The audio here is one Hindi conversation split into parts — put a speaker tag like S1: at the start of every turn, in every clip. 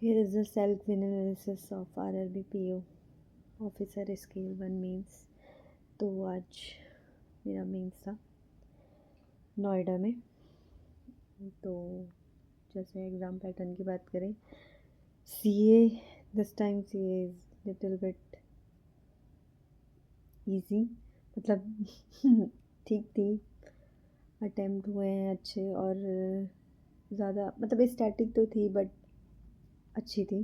S1: Here is the self analysis of RRB PO officer scale 1 mains. तो आज मेरा मेंस था नोएडा में। तो जैसे एग्ज़ाम पैटर्न की बात करें, CA this time CA is little bit easy, मतलब ठीक थी। अटेम्प्ट हुए हैं अच्छे और ज़्यादा मतलब स्टैटिक तो थी बट अच्छी थी।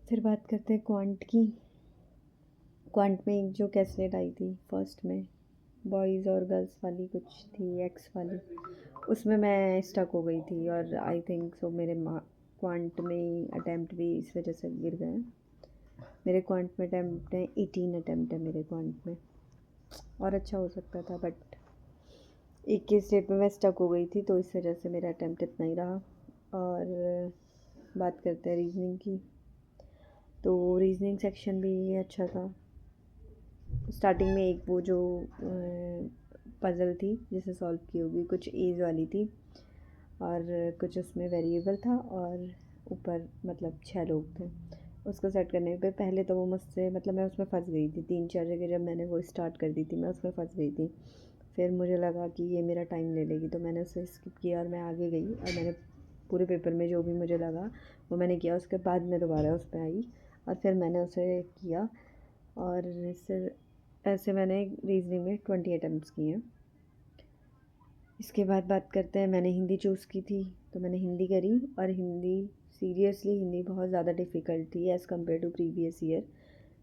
S1: फिर बात करते हैं क्वांट की। क्वांट में एक जो कैसलेट आई थी फर्स्ट में, बॉयज़ और गर्ल्स वाली कुछ थी, एक्स वाली, उसमें मैं स्टक हो गई थी और आई थिंक सो मेरे क्वांट में अटैम्प्ट भी इस वजह से गिर गए। मेरे क्वांट में अटैम्प्ट है 18 अटैम्प्ट है मेरे क्वांट में, और अच्छा हो सकता था बट एक के स्टेट में मैं स्टक हो गई थी तो इस वजह से मेरा अटैम्प्ट इतना ही रहा। और बात करते हैं रीजनिंग की, तो रीजनिंग सेक्शन भी अच्छा था। स्टार्टिंग में एक वो जो पज़ल थी जिसे सॉल्व की होगी, कुछ एज वाली थी और कुछ उसमें वेरिएबल था और ऊपर मतलब 6 लोग थे। उसको सेट करने पे पहले तो वो मुझसे मतलब मैं उसमें फंस गई थी। 3-4 जगह जब मैंने वो स्टार्ट कर दी थी मैं उसमें फंस गई थी। फिर मुझे लगा कि ये मेरा टाइम ले लेगी तो मैंने उसे स्किप किया और मैं आगे गई और मैंने पूरे पेपर में जो भी मुझे लगा वो मैंने किया। उसके बाद मैं दोबारा उस पर आई और फिर मैंने उसे किया और ऐसे मैंने रीजनिंग में 20 अटैम्प्ट्स किए हैं। इसके बाद बात करते हैं, मैंने हिंदी चूज़ की थी तो मैंने हिंदी करी और हिंदी सीरियसली हिंदी बहुत ज़्यादा डिफ़िकल्ट थी as compare to previous year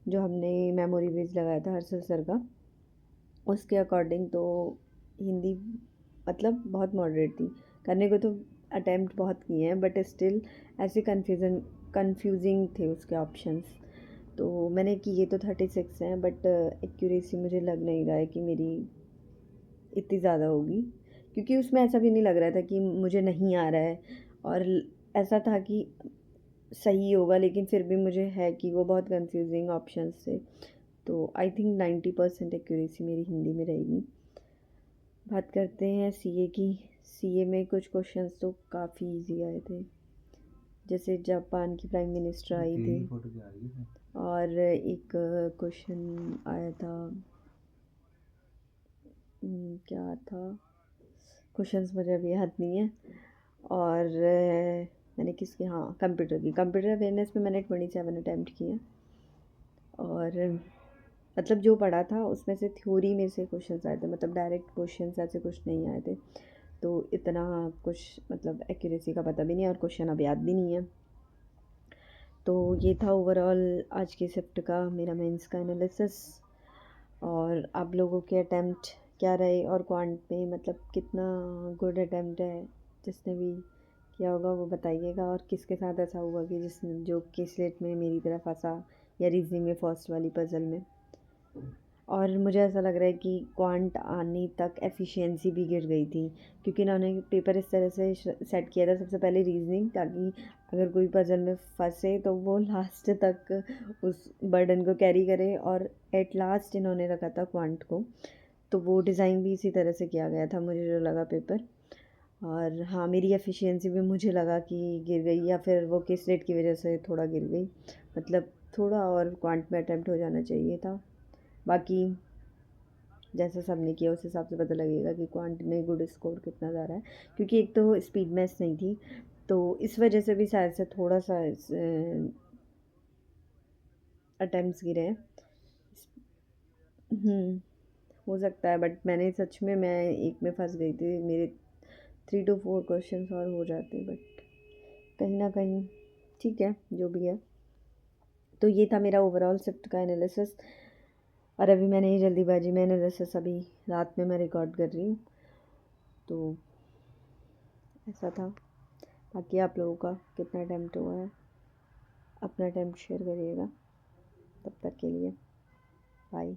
S1: जो हमने मेमोरी बेस लगाया था हर्षल सर का। उसके अकॉर्डिंग तो हिंदी मतलब बहुत मॉडरेट थी। करने को तो अटैम्प्ट बहुत किए हैं बट स्टिल ऐसे कन्फ्यूजिंग थे उसके ऑप्शंस। तो मैंने किए तो 36 हैं बट एक्यूरेसी मुझे लग नहीं रहा है कि मेरी इतनी ज़्यादा होगी, क्योंकि उसमें ऐसा भी नहीं लग रहा था कि मुझे नहीं आ रहा है और ऐसा था कि सही होगा, लेकिन फिर भी मुझे है कि वो बहुत कंफ्यूजिंग ऑप्शंस थे। तो आई थिंक 90% एक्यूरेसी मेरी हिंदी में रहेगी। बात करते हैं सीए की। सीए में कुछ क्वेश्चंस तो काफ़ी इजी आए थे, जैसे जापान की प्राइम मिनिस्टर आई थी और एक क्वेश्चन आया था, क्या था क्वेश्चंस मुझे अभी याद नहीं है। और मैंने किसके, हाँ कंप्यूटर अवेयरनेस में मैंने 27 अटैम्प्ट किए और मतलब जो पढ़ा था उसमें से थ्योरी में से क्वेश्चंस आए थे, मतलब डायरेक्ट क्वेश्चंस ऐसे कुछ नहीं आए थे। तो इतना कुछ मतलब एक्यूरेसी का पता भी नहीं और क्वेश्चन अब याद भी नहीं है। तो ये था ओवरऑल आज की शिफ्ट का मेरा मेंस का एनालिसिस। और आप लोगों के अटैम्प्ट क्या रहे और क्वांट में मतलब कितना गुड अटैम्प्ट है, जिसने भी किया होगा वो बताइएगा। और किसके साथ ऐसा हुआ कि जिसने जो किसलेट में मेरी तरह फंसा या रीजनिंग में फर्स्ट वाली पजल में। और मुझे ऐसा लग रहा है कि क्वांट आने तक एफिशिएंसी भी गिर गई थी, क्योंकि इन्होंने पेपर इस तरह से सेट किया था सबसे पहले रीजनिंग, ताकि अगर कोई पजल में फंसे तो वो लास्ट तक उस बर्डन को कैरी करे, और एट लास्ट इन्होंने रखा था क्वांट को। तो वो डिज़ाइन भी इसी तरह से किया गया था मुझे जो लगा पेपर। और हाँ, मेरी एफिशिएंसी भी मुझे लगा कि गिर गई, या फिर वो किस रेट की वजह से थोड़ा गिर गई, मतलब थोड़ा और क्वांट में अटैम्प्ट हो जाना चाहिए था। बाकी जैसा सबने किया उस हिसाब से पता लगेगा कि क्वांट में गुड स्कोर कितना जा रहा है, क्योंकि एक तो स्पीड मैथ्स नहीं थी तो इस वजह से भी शायद से थोड़ा सा अटैम्प्ट्स गिरे हैं। हो सकता है, बट मैंने सच में मैं एक में फंस गई थी, मेरे 3 to 4 क्वेश्चंस और हो जाते, बट कहीं ना कहीं ठीक है जो भी है। तो ये था मेरा ओवरऑल शिफ्ट का एनालिसिस। और अभी मैंने ये जल्दीबाजी में एनालिसिस अभी रात में मैं रिकॉर्ड कर रही हूँ, तो ऐसा था। बाकी आप लोगों का कितना अटैम्प्ट हुआ है, अपना अटैम्प्ट शेयर करिएगा। तब तक के लिए बाय।